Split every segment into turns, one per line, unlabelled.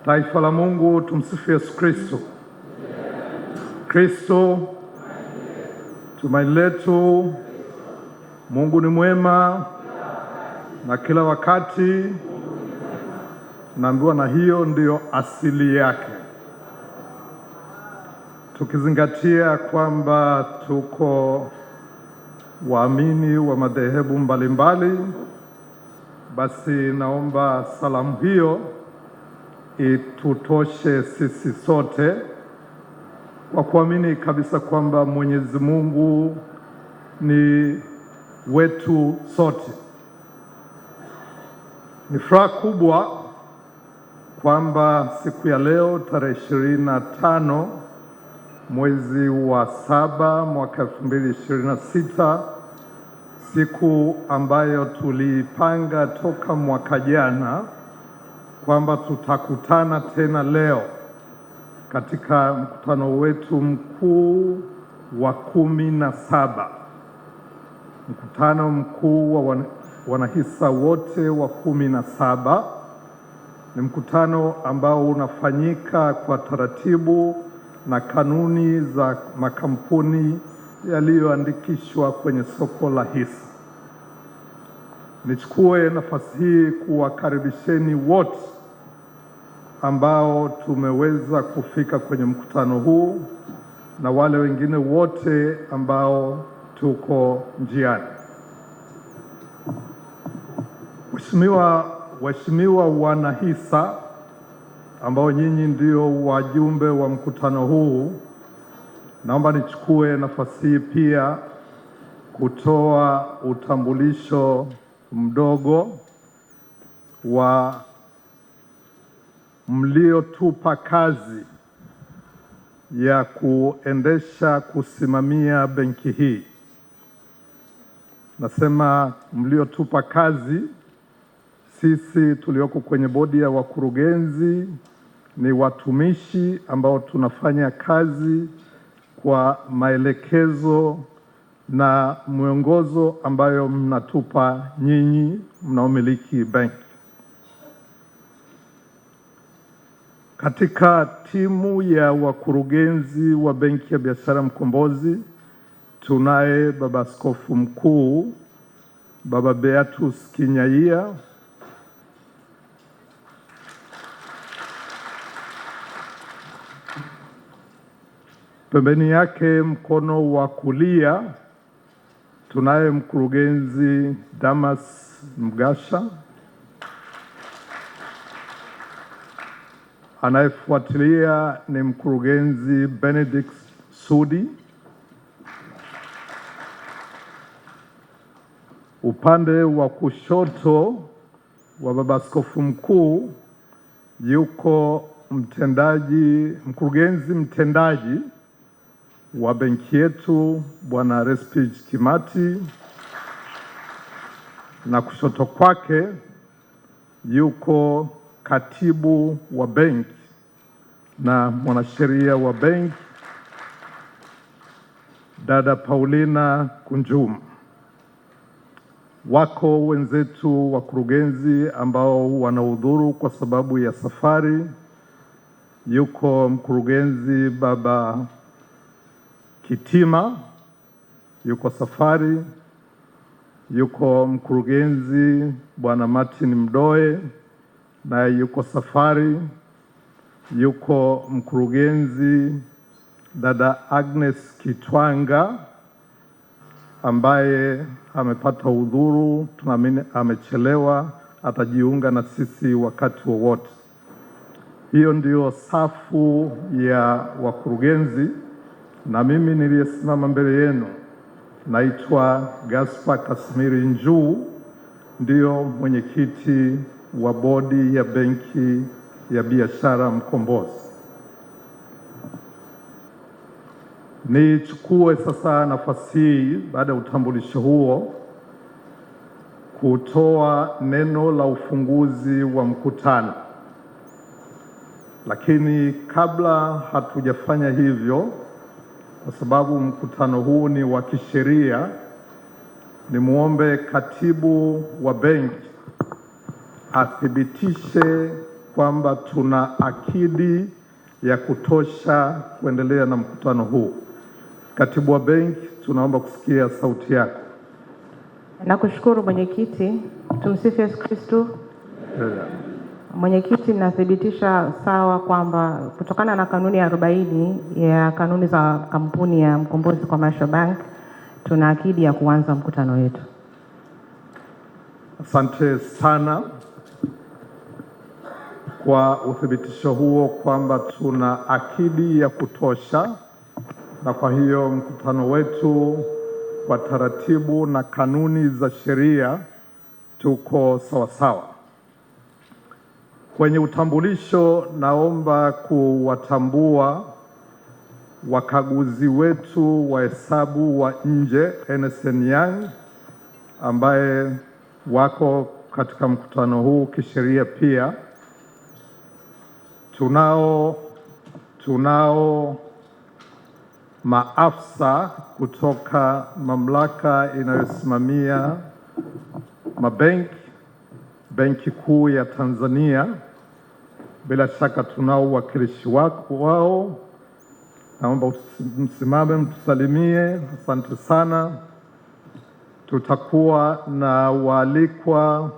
Taifa la Mungu, tumsifu Yesu Kristo. Kristo tumaini letu. Mungu ni mwema na kila wakati, naambiwa na hiyo ndiyo asili yake. Tukizingatia kwamba tuko waamini wa madhehebu mbalimbali, basi naomba salamu hiyo itutoshe sisi sote kwa kuamini kabisa kwamba Mwenyezi Mungu ni wetu sote. Ni furaha kubwa kwamba siku ya leo tarehe 25 mwezi wa 7 mwaka 2026, siku ambayo tulipanga toka mwaka jana kwamba tutakutana tena leo katika mkutano wetu mkuu wa 17, mkutano mkuu wa wanahisa wote wa 17. Ni mkutano ambao unafanyika kwa taratibu na kanuni za makampuni yaliyoandikishwa kwenye soko la hisa. Nichukue nafasi hii kuwakaribisheni wote ambao tumeweza kufika kwenye mkutano huu na wale wengine wote ambao tuko njiani. Waheshimiwa wanahisa ambao nyinyi ndio wajumbe wa mkutano huu, naomba nichukue nafasi hii pia kutoa utambulisho mdogo wa mliotupa kazi ya kusimamia benki hii. Nasema mliotupa kazi. Sisi tulioko kwenye bodi ya wakurugenzi ni watumishi ambao tunafanya kazi kwa maelekezo na mwongozo ambayo mnatupa nyinyi mnaomiliki benki. Katika timu ya wakurugenzi wa Benki ya Biashara Mkombozi tunaye Baba Askofu Mkuu Baba Beatus Kinyaia, pembeni yake mkono wa kulia tunaye mkurugenzi Damas Mgasha, anayefuatilia ni mkurugenzi Benedict Sudi. Upande wa kushoto wa Baba Askofu Mkuu yuko mkurugenzi mtendaji wa benki yetu Bwana Respige Kimati, na kushoto kwake yuko katibu wa benki na mwanasheria wa benki Dada Paulina Kunjum. Wako wenzetu wakurugenzi ambao wanahudhuru kwa sababu ya safari. Yuko mkurugenzi Baba Kitima, yuko safari. Yuko mkurugenzi Bwana Martin Mdoe, naye yuko safari. Yuko mkurugenzi Dada Agnes Kitwanga ambaye amepata udhuru, tunaamini amechelewa, atajiunga na sisi wakati wowote. Hiyo ndio safu ya wakurugenzi, na mimi niliyesimama mbele yenu naitwa Gaspar Kasimiri Njuu, ndio mwenyekiti wa bodi ya Benki ya Biashara Mkombozi. Nichukue sasa nafasi hii baada ya utambulisho huo kutoa neno la ufunguzi wa mkutano. Lakini kabla hatujafanya hivyo, kwa sababu mkutano huu ni wa kisheria, Nimuombe katibu wa benki athibitishe kwamba tuna akidi ya kutosha kuendelea na mkutano huu. Katibu wa benki, tunaomba kusikia sauti yako.
Nakushukuru mwenyekiti. Tumsifu Yesu Kristo. Mwenyekiti, nathibitisha sawa kwamba kutokana na kanuni ya 40 ya kanuni za kampuni ya Mkombozi Commercial Bank tuna akidi ya kuanza mkutano wetu.
Asante sana kwa uthibitisho huo kwamba tuna akidi ya kutosha, na kwa hiyo mkutano wetu kwa taratibu na kanuni za sheria tuko sawa sawa. Kwenye utambulisho, naomba kuwatambua wakaguzi wetu wa hesabu wa nje Ernst & Young ambaye wako katika mkutano huu kisheria pia. Tunao maafisa kutoka mamlaka inayosimamia mabenki, Benki Kuu ya Tanzania. Bila shaka tunao uwakilishi wao. Naomba msimame mtusalimie. Asante sana. Tutakuwa na waalikwa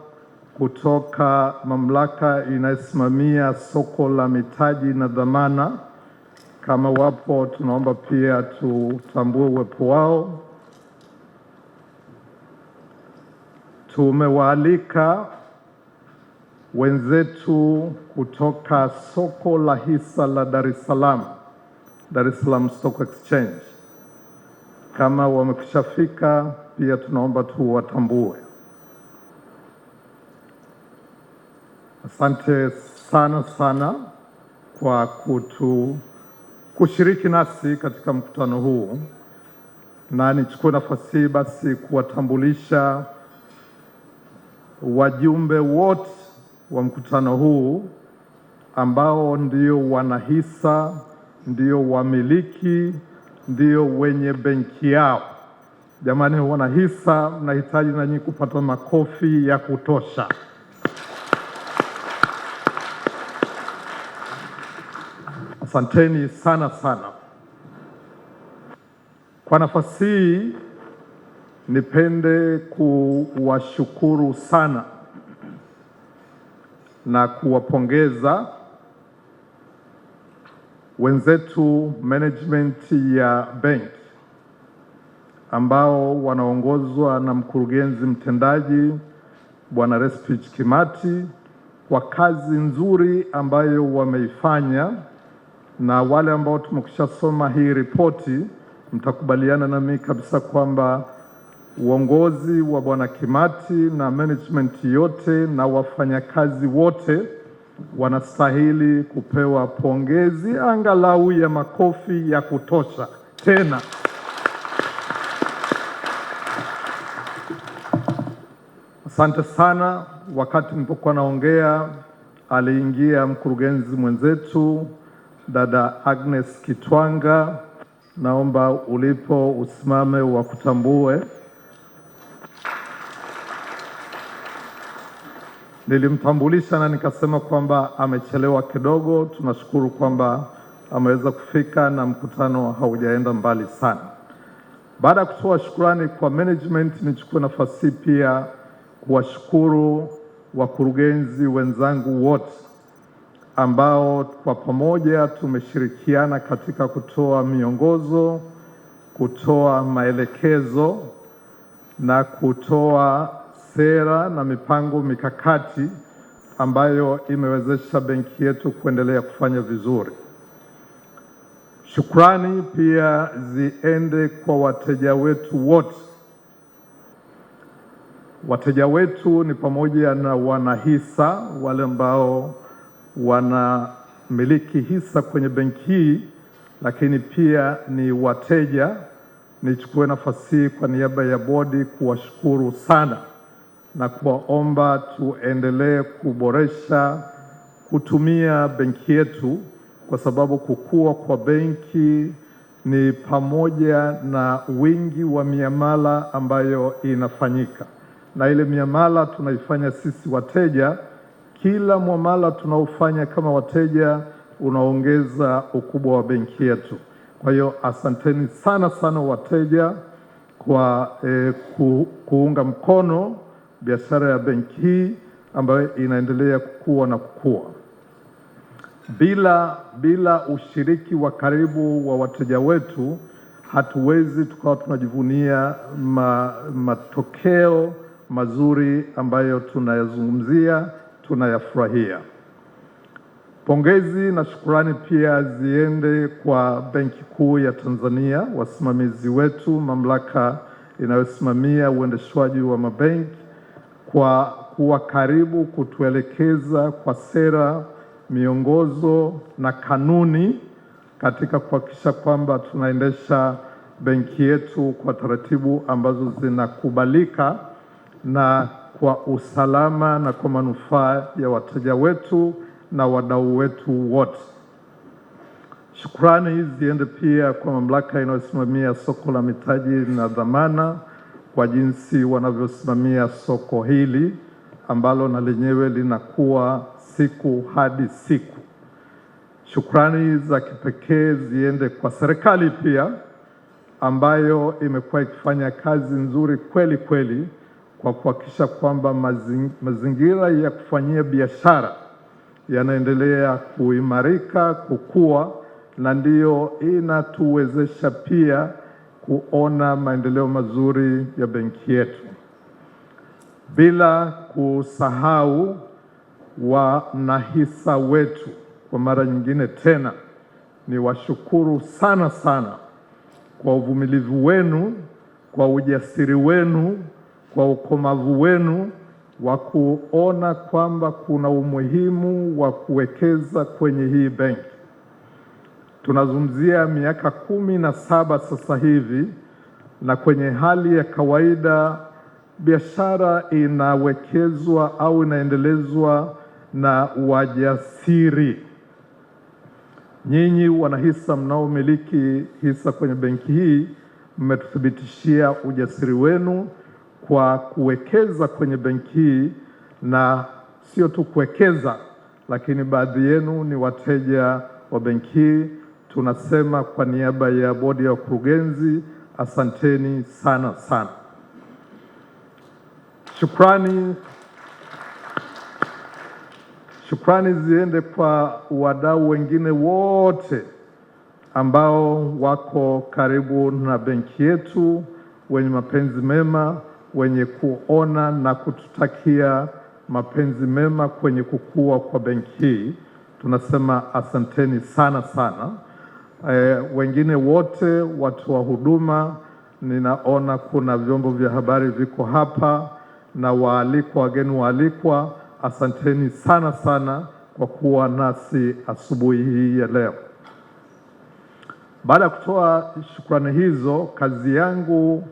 kutoka mamlaka inayosimamia soko la mitaji na dhamana. Kama wapo, tunaomba pia tutambue uwepo wao. Tumewaalika wenzetu kutoka soko la hisa la Dar es Salaam Stock Exchange. Kama wamekushafika, pia tunaomba tuwatambue. Asante sana kwa kushiriki nasi katika mkutano huu, na nichukue nafasi hii basi kuwatambulisha wajumbe wote wa mkutano huu ambao ndio wanahisa, ndio wamiliki, ndio wenye benki yao. Jamani, wanahisa, mnahitaji na nyinyi kupata makofi ya kutosha. Asanteni sana. Kwa nafasi hii nipende kuwashukuru sana na kuwapongeza wenzetu management ya benki ambao wanaongozwa na mkurugenzi mtendaji Bwana Respich Kimati kwa kazi nzuri ambayo wameifanya, na wale ambao tumekushasoma hii ripoti mtakubaliana na mimi kabisa kwamba uongozi wa Bwana Kimati na management yote na wafanyakazi wote wanastahili kupewa pongezi angalau ya makofi ya kutosha. Tena asante sana. Wakati nilipokuwa naongea, aliingia mkurugenzi mwenzetu dada Agnes Kitwanga. Naomba ulipo usimame wa kutambue. Nilimtambulisha na nikasema kwamba amechelewa kidogo. Tunashukuru kwamba ameweza kufika na mkutano haujaenda mbali sana. Baada ya kutoa shukrani kwa management, nichukue nafasi pia kuwashukuru wakurugenzi wenzangu wote ambao kwa pamoja tumeshirikiana katika kutoa miongozo, kutoa maelekezo na kutoa sera na mipango mikakati ambayo imewezesha benki yetu kuendelea kufanya vizuri. Shukrani pia ziende kwa wateja wetu wote. Wateja wetu ni pamoja na wanahisa, wale ambao wanamiliki hisa kwenye benki hii, lakini pia ni wateja. Nichukue nafasi hii kwa niaba ya bodi kuwashukuru sana na kuwaomba tuendelee kuboresha kutumia benki yetu, kwa sababu kukua kwa benki ni pamoja na wingi wa miamala ambayo inafanyika, na ile miamala tunaifanya sisi wateja Kila muamala tunaofanya kama wateja unaongeza ukubwa wa benki yetu. Kwa hiyo asanteni sana sana wateja kwa kuunga mkono biashara ya benki hii ambayo inaendelea kukua na kukua. Bila ushiriki wa karibu wa wateja wetu hatuwezi tukawa tunajivunia matokeo mazuri ambayo tunayazungumzia, tunayafurahia. Pongezi na shukrani pia ziende kwa Benki Kuu ya Tanzania, wasimamizi wetu, mamlaka inayosimamia uendeshwaji wa mabenki, kwa kuwa karibu kutuelekeza kwa sera, miongozo na kanuni katika kuhakikisha kwamba tunaendesha benki yetu kwa taratibu ambazo zinakubalika na kwa usalama na kwa manufaa ya wateja wetu na wadau wetu wote. Shukrani ziende pia kwa mamlaka inayosimamia soko la mitaji na dhamana kwa jinsi wanavyosimamia soko hili ambalo na lenyewe linakuwa siku hadi siku. Shukrani za kipekee ziende kwa serikali pia ambayo imekuwa ikifanya kazi nzuri kweli kweli kwa kuhakikisha kwamba mazingira ya kufanyia biashara yanaendelea kuimarika, kukua, na ndiyo inatuwezesha pia kuona maendeleo mazuri ya benki yetu. Bila kusahau wanahisa wetu, kwa mara nyingine tena ni washukuru sana sana kwa uvumilivu wenu, kwa ujasiri wenu, kwa ukomavu wenu wa kuona kwamba kuna umuhimu wa kuwekeza kwenye hii benki. Tunazungumzia miaka 17 sasa hivi, na kwenye hali ya kawaida biashara inawekezwa au inaendelezwa na wajasiri. Nyinyi wanahisa mnaomiliki hisa kwenye benki hii mmetuthibitishia ujasiri wenu kwa kuwekeza kwenye benki hii, na sio tu kuwekeza, lakini baadhi yenu ni wateja wa benki hii. Tunasema kwa niaba ya bodi ya wakurugenzi, asanteni sana sana. Shukrani ziende kwa wadau wengine wote ambao wako karibu na benki yetu, wenye mapenzi mema, wenye kuona na kututakia mapenzi mema kwenye kukua kwa benki hii. Tunasema asanteni sana sana. Wengine wote, watu wa huduma, ninaona kuna vyombo vya habari viko hapa na waalikwa, wageni waalikwa, asanteni sana sana kwa kuwa nasi asubuhi hii ya leo. Baada ya kutoa shukrani hizo, kazi yangu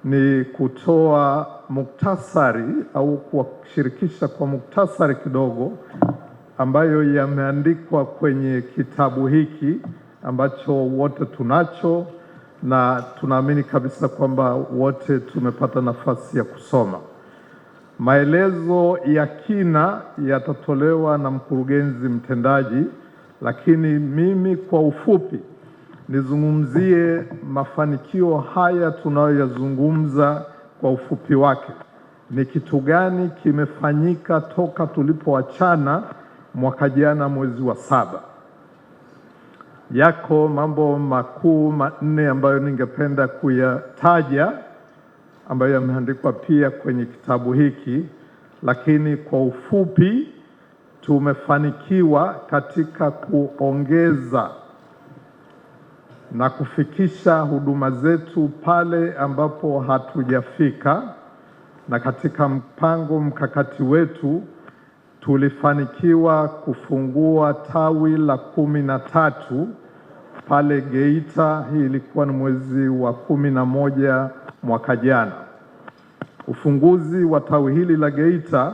ni kutoa muktasari au kuwashirikisha kwa muktasari kidogo ambayo yameandikwa kwenye kitabu hiki ambacho wote tunacho na tunaamini kabisa kwamba wote tumepata nafasi ya kusoma. Maelezo ya kina yatatolewa na mkurugenzi mtendaji, lakini mimi kwa ufupi nizungumzie mafanikio haya tunayoyazungumza kwa ufupi wake. Ni kitu gani kimefanyika toka tulipoachana mwaka jana mwezi wa 7? Yako mambo makuu manne ambayo ningependa kuyataja ambayo yameandikwa pia kwenye kitabu hiki, lakini kwa ufupi tumefanikiwa katika kuongeza na kufikisha huduma zetu pale ambapo hatujafika, na katika mpango mkakati wetu tulifanikiwa kufungua tawi la 13 pale Geita. Hii ilikuwa ni mwezi wa 11 mwaka jana. Ufunguzi wa tawi hili la Geita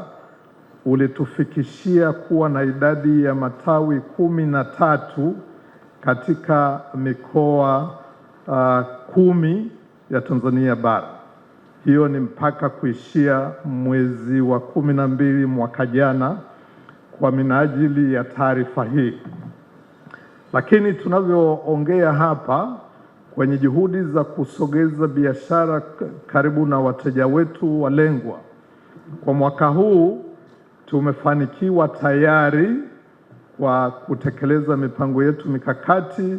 ulitufikishia kuwa na idadi ya matawi 13 katika mikoa 10 ya Tanzania bara. Hiyo ni mpaka kuishia mwezi wa 12 mwaka jana, kwa minajili ya taarifa hii. Lakini tunavyoongea hapa kwenye juhudi za kusogeza biashara karibu na wateja wetu walengwa, kwa mwaka huu tumefanikiwa tayari kwa kutekeleza mipango yetu mikakati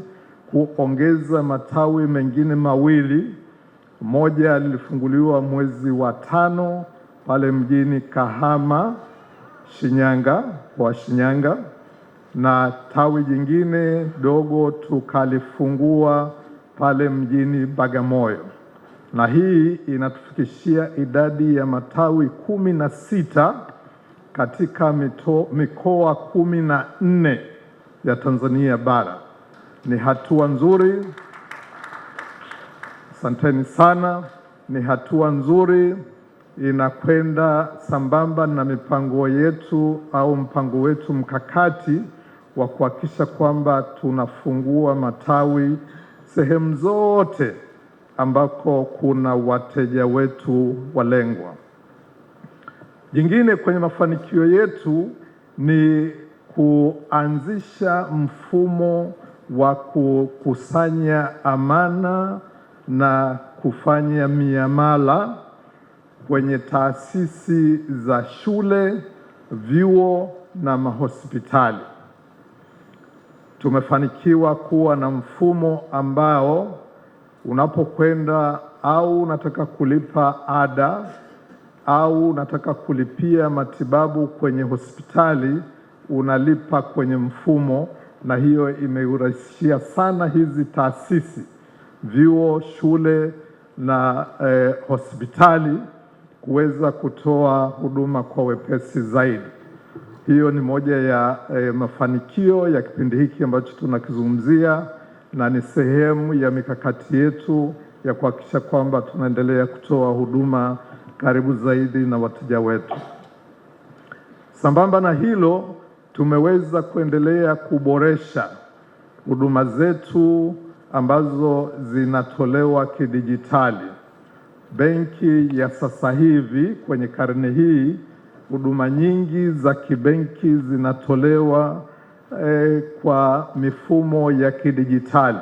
kuongeza matawi mengine mawili. Moja lilifunguliwa mwezi wa 5 pale mjini Kahama, Shinyanga, kwa Shinyanga, na tawi jingine dogo tukalifungua pale mjini Bagamoyo, na hii inatufikishia idadi ya matawi 16 katika mikoa 14 ya Tanzania bara. Ni hatua nzuri, asanteni sana. Ni hatua nzuri, inakwenda sambamba na mipango yetu au mpango wetu mkakati wa kuhakikisha kwamba tunafungua matawi sehemu zote ambako kuna wateja wetu walengwa. Jingine kwenye mafanikio yetu ni kuanzisha mfumo wa kukusanya amana na kufanya miamala kwenye taasisi za shule, vyuo na mahospitali. Tumefanikiwa kuwa na mfumo ambao unapokwenda au unataka kulipa ada au unataka kulipia matibabu kwenye hospitali, unalipa kwenye mfumo, na hiyo imeurahisishia sana hizi taasisi, vyuo, shule na hospitali kuweza kutoa huduma kwa wepesi zaidi. Hiyo ni moja ya mafanikio ya kipindi hiki ambacho tunakizungumzia, na ni sehemu ya mikakati yetu ya kuhakikisha kwamba tunaendelea kutoa huduma karibu zaidi na wateja wetu. Sambamba na hilo, tumeweza kuendelea kuboresha huduma zetu ambazo zinatolewa kidijitali. Benki ya sasa hivi kwenye karne hii, huduma nyingi za kibenki zinatolewa kwa mifumo ya kidijitali.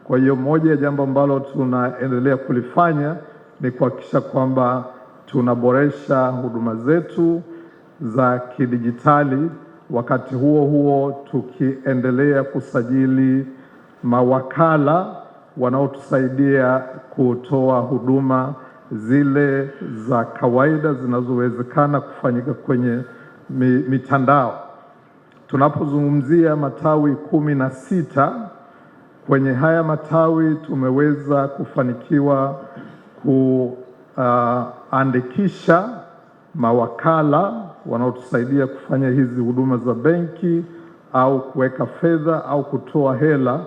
Kwa hiyo moja ya jambo ambalo tunaendelea kulifanya ni kuhakikisha kwamba tunaboresha huduma zetu za kidijitali, wakati huo huo tukiendelea kusajili mawakala wanaotusaidia kutoa huduma zile za kawaida zinazowezekana kufanyika kwenye mitandao. Tunapozungumzia matawi 16, kwenye haya matawi tumeweza kufanikiwa kuandikisha mawakala wanaotusaidia kufanya hizi huduma za benki au kuweka fedha au kutoa hela,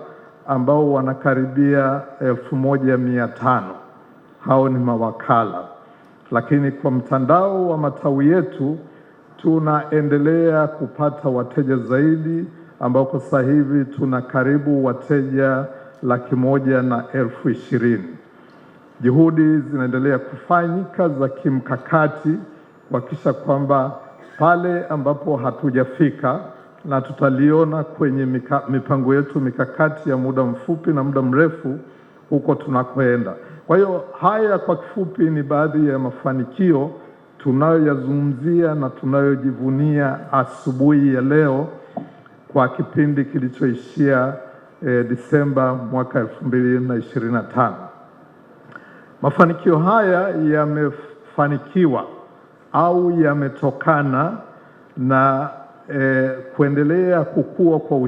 ambao wanakaribia 1500. Hao ni mawakala. Lakini kwa mtandao wa matawi yetu tunaendelea kupata wateja zaidi, ambao kwa sasa hivi tuna karibu wateja 120,000. Juhudi zinaendelea kufanyika za kimkakati kuhakikisha kwamba pale ambapo hatujafika, na tutaliona kwenye mipango yetu mikakati ya muda mfupi na muda mrefu huko tunakoenda. Kwa hiyo haya kwa kifupi ni baadhi ya mafanikio tunayoyazungumzia na tunayojivunia asubuhi ya leo kwa kipindi kilichoishia Disemba mwaka 2025. Mafanikio haya yamefanikiwa au yametokana na kuendelea kukua kwa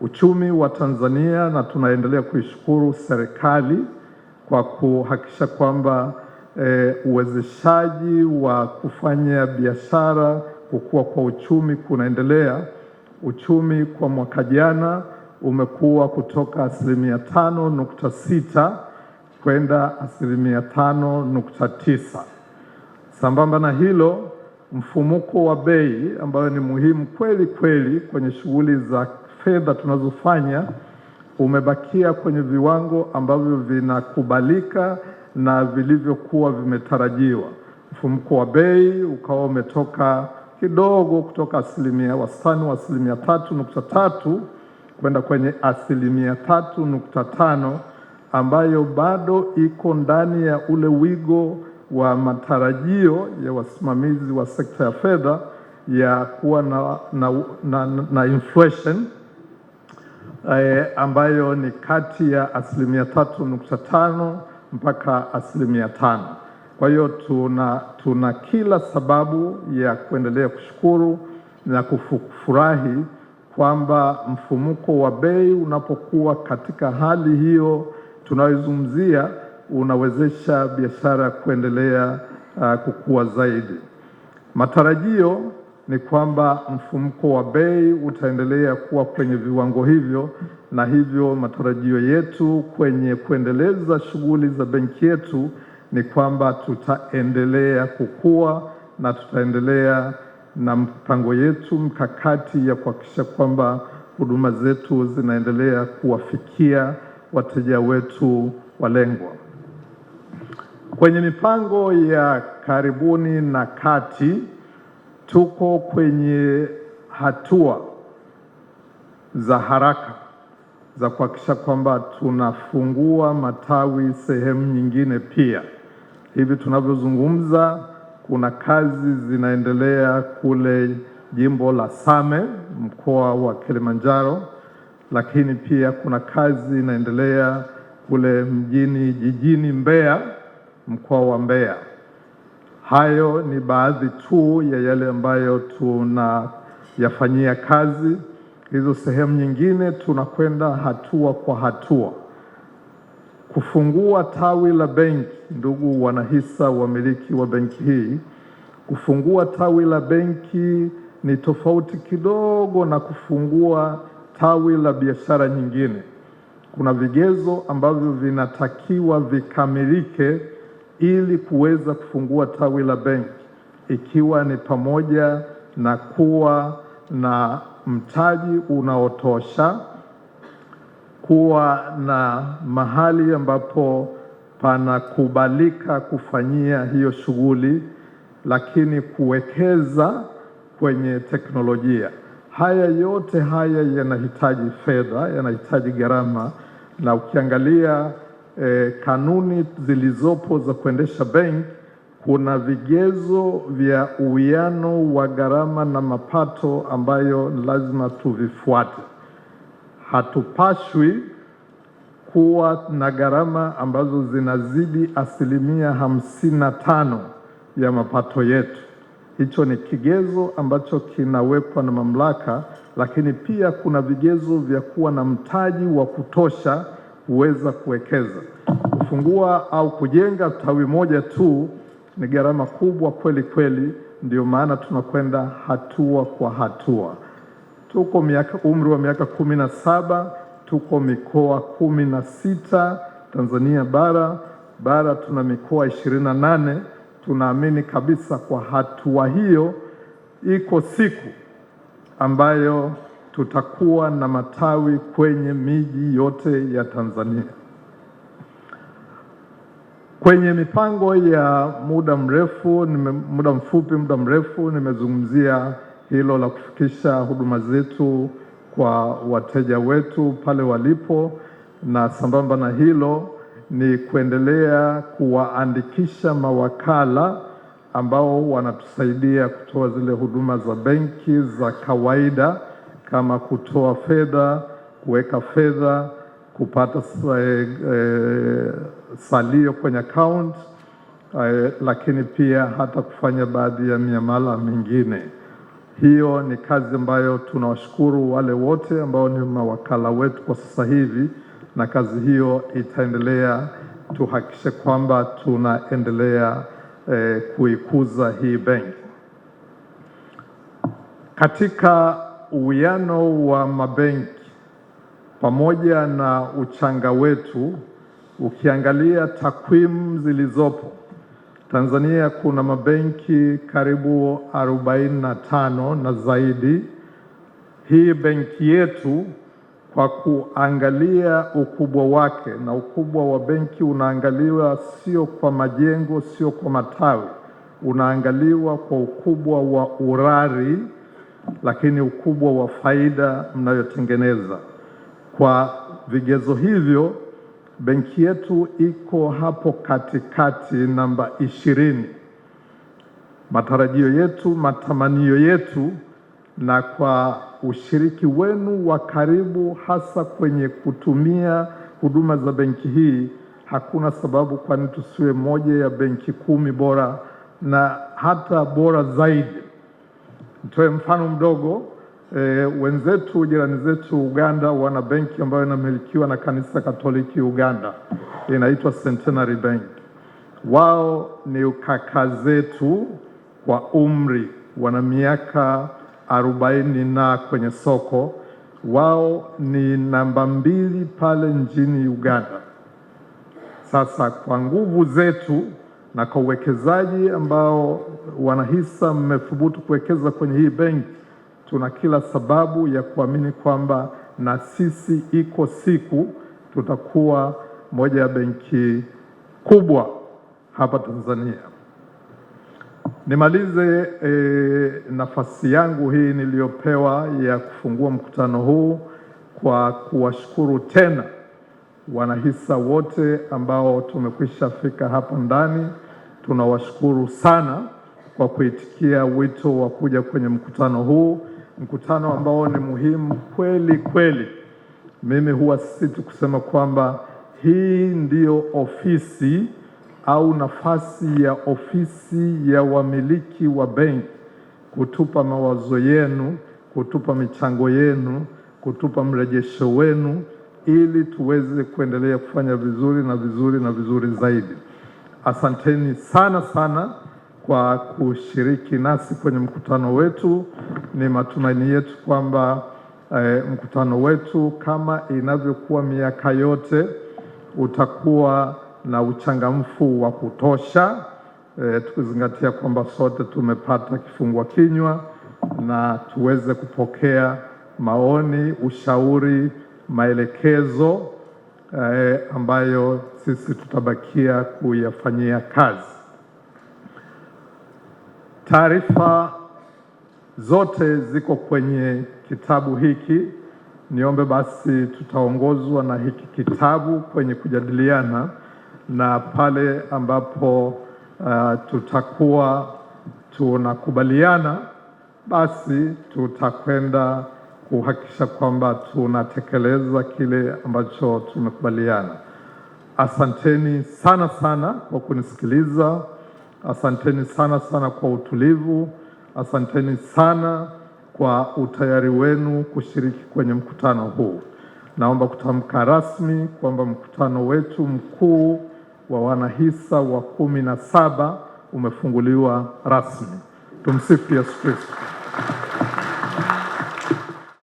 uchumi wa Tanzania, na tunaendelea kuishukuru serikali kwa kuhakikisha kwamba uwezeshaji wa kufanya biashara, kukua kwa uchumi kunaendelea. Uchumi kwa mwaka jana umekuwa kutoka 5.6% kwenda 5.9%. Sambamba na hilo, mfumuko wa bei ambayo ni muhimu kweli kweli kwenye shughuli za fedha tunazofanya umebakia kwenye viwango ambavyo vinakubalika na vilivyokuwa vimetarajiwa. Mfumuko wa bei ukawa umetoka kidogo kutoka wastani wa 3.3 kwenda kwenye 3.5, ambayo bado iko ndani ya ule wigo wa matarajio ya wasimamizi wa sekta ya fedha ya kuwa na inflation ambayo ni kati ya 3.5 mpaka 5%. Kwa hiyo tuna kila sababu ya kuendelea kushukuru na kufurahi kwamba mfumuko wa bei unapokuwa katika hali hiyo tunayozungumzia, unawezesha biashara kuendelea kukua zaidi. Matarajio ni kwamba mfumuko wa bei utaendelea kuwa kwenye viwango hivyo, na hivyo matarajio yetu kwenye kuendeleza shughuli za benki yetu ni kwamba tutaendelea kukua na tutaendelea na mpango yetu mkakati ya kuhakikisha kwamba huduma zetu zinaendelea kuwafikia wateja wetu walengwa. Kwenye mipango ya karibuni na kati, tuko kwenye hatua za haraka za kuhakikisha kwamba tunafungua matawi sehemu nyingine pia. Hivi tunavyozungumza, kuna kazi zinaendelea kule jimbo la Same, mkoa wa Kilimanjaro, lakini pia kuna kazi inaendelea kule jijini Mbeya, mkoa wa Mbeya. Hayo ni baadhi tu ya yale ambayo tunayafanyia kazi. Hizo sehemu nyingine tunakwenda hatua kwa hatua. Kufungua tawi la benki, ndugu wanahisa wamiliki wa benki hii, kufungua tawi la benki ni tofauti kidogo na kufungua tawi la biashara nyingine. Kuna vigezo ambavyo vinatakiwa vikamilike ili kuweza kufungua tawi la benki, ikiwa ni pamoja na kuwa na mtaji unaotosha, kuwa na mahali ambapo panakubalika kufanyia hiyo shughuli, lakini kuwekeza kwenye teknolojia. Haya yote yanahitaji fedha, yanahitaji gharama, na ukiangalia kanuni zilizopo za kuendesha benki, kuna vigezo vya uwiano wa gharama na mapato ambayo lazima tuvifuate. Hatupashwi kuwa na gharama ambazo zinazidi 55% ya mapato yetu. Hicho ni kigezo ambacho kinawekwa na mamlaka, lakini pia kuna vigezo vya kuwa na mtaji wa kutosha kuweza kuwekeza. Kufungua au kujenga tawi moja tu ni gharama kubwa kweli kweli, ndio maana tunakwenda hatua kwa hatua. Tuko umri wa miaka 17, tuko mikoa 16 Tanzania bara tuna mikoa 28. Tunaamini kabisa kwa hatua hiyo iko siku ambayo tutakuwa na matawi kwenye miji yote ya Tanzania. Kwenye mipango ya muda mrefu nimezungumzia hilo la kufikisha huduma zetu kwa wateja wetu pale walipo, na sambamba na hilo ni kuendelea kuwaandikisha mawakala ambao wanatusaidia kutoa zile huduma za benki za kawaida, kama kutoa fedha, kuweka fedha, kupata salio kwenye account, lakini pia hata kufanya baadhi ya miamala mingine. Hiyo ni kazi ambayo tunawashukuru wale wote ambao ni mawakala wetu kwa sasa hivi, na kazi hiyo itaendelea. Tuhakikishe kwamba tunaendelea kuikuza hii benki. Katika uwiano wa mabenki pamoja na uchanga wetu, ukiangalia takwimu zilizopo, Tanzania kuna mabenki karibu 45 na zaidi. Hii benki yetu, kwa kuangalia ukubwa wake, na ukubwa wa benki unaangaliwa sio kwa majengo, sio kwa matawi, unaangaliwa kwa ukubwa wa urari, lakini ukubwa wa faida mnayotengeneza. Kwa vigezo hivyo, benki yetu iko hapo katikati, namba 20. Matarajio yetu, matamanio yetu, na kwa ushiriki wenu wa karibu hasa kwenye kutumia huduma za benki hii, hakuna sababu kwani tusiwe moja ya benki 10 bora na hata bora zaidi. Nitoe mfano mdogo. Wenzetu, jirani zetu Uganda, wana benki ambayo inamilikiwa na Kanisa Katoliki Uganda, inaitwa Centenary Bank. Wao ni kaka zetu kwa umri, wana miaka 40 na kwenye soko. Wao ni namba 2 pale nchini Uganda. Sasa kwa nguvu zetu na kwa uwekezaji ambao wanahisa mmethubutu kuwekeza kwenye hii benki, tuna kila sababu ya kuamini kwamba na sisi iko siku tutakuwa moja ya benki kubwa hapa Tanzania. Nimalize nafasi yangu hii niliyopewa ya kufungua mkutano huu kwa kuwashukuru tena wanahisa wote ambao tumekwisha fika hapa ndani. Tunawashukuru sana kwa kuitikia wito wa kuja kwenye mkutano huu, mkutano ambao ni muhimu kweli kweli. Mimi huwa sisiti kusema kwamba hii ndiyo ofisi au nafasi ya ofisi ya wamiliki wa benki kutupa mawazo yenu, kutupa michango yenu, kutupa mrejesho wenu ili tuweze kuendelea kufanya vizuri na vizuri na vizuri zaidi. Asanteni sana sana kwa kushiriki nasi kwenye mkutano wetu. Ni matumaini yetu kwamba mkutano wetu kama inavyokuwa miaka yote utakuwa na uchangamfu wa kutosha, tukizingatia kwamba sote tumepata kifungua kinywa, na tuweze kupokea maoni, ushauri, maelekezo ambayo sisi tutabakia kuyafanyia kazi. Taarifa zote ziko kwenye kitabu hiki. Niombe basi tutaongozwa na hiki kitabu kwenye kujadiliana, na pale ambapo tutakuwa tunakubaliana, basi tutakwenda kuhakikisha kwamba tunatekeleza kile ambacho tumekubaliana. Asanteni sana sana kwa kunisikiliza. Asanteni sana sana kwa utulivu. Asanteni sana kwa utayari wenu kushiriki kwenye mkutano huu. Naomba kutamka rasmi kwamba mkutano wetu mkuu wa wanahisa wa 17 umefunguliwa rasmi. Tumsifu Yesu Kristo.